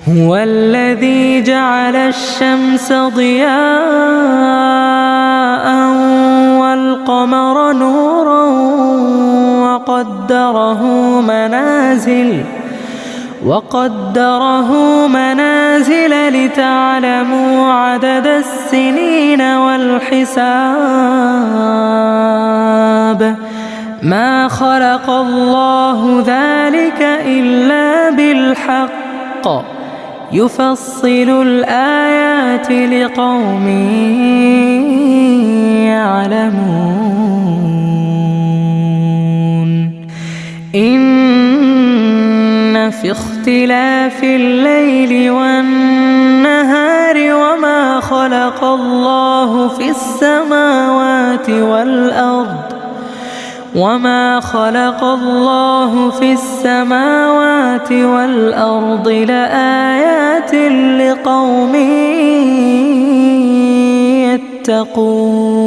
هو الذي جعل الشمس ضياء والقمر نورا وقدره منازل لتعلموا عدد السنين والحساب ما خلق الله ذلك إلا بالحق يفصل الآيات لقوم يعلمون إن في اختلاف الليل والنهار وما خلق الله في السماوات والأرض لآيات لقوم يتقون.